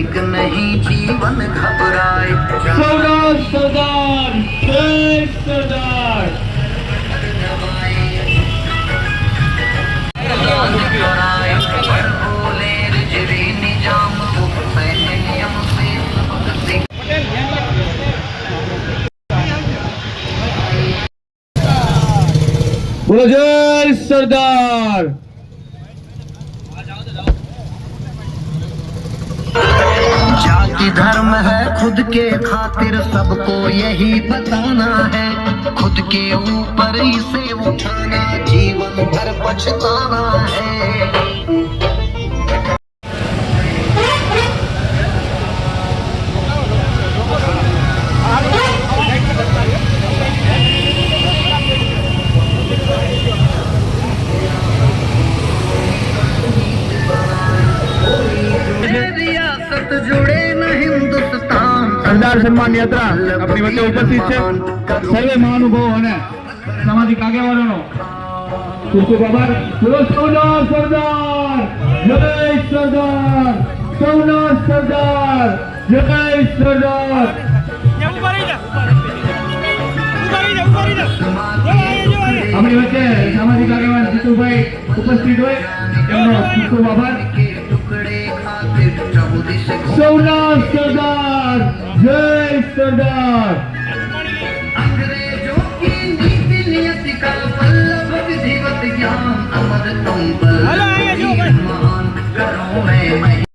एक नहीं जीवन घबराए। सरदार सरदार जय सरदार। बोले रिजवी निजाम नियम से बोलो जय सरदार। जाति धर्म है खुद के खातिर सबको यही बताना है। खुद के ऊपर इसे उठाना जीवन भर पछताना है। रियासत जुड़े न हिंदुस्तान। सरदार सम्मान यात्रा अपनी वच्चे उपस्थित છે સર્વે મહાનુભાવો અને સામાજિક આગેવાનોનો ખૂબ ખૂબ આભાર। બોલો સૌના સરદાર જય સરદાર, સૌના સરદાર જય સરદાર। આપણી વચ્ચે સામાજિક આગેવાન જીતુભાઈ ઉપસ્થિત હોય એમનો ખૂબ ખૂબ આભાર। સૌના સરદાર જય સરદાર।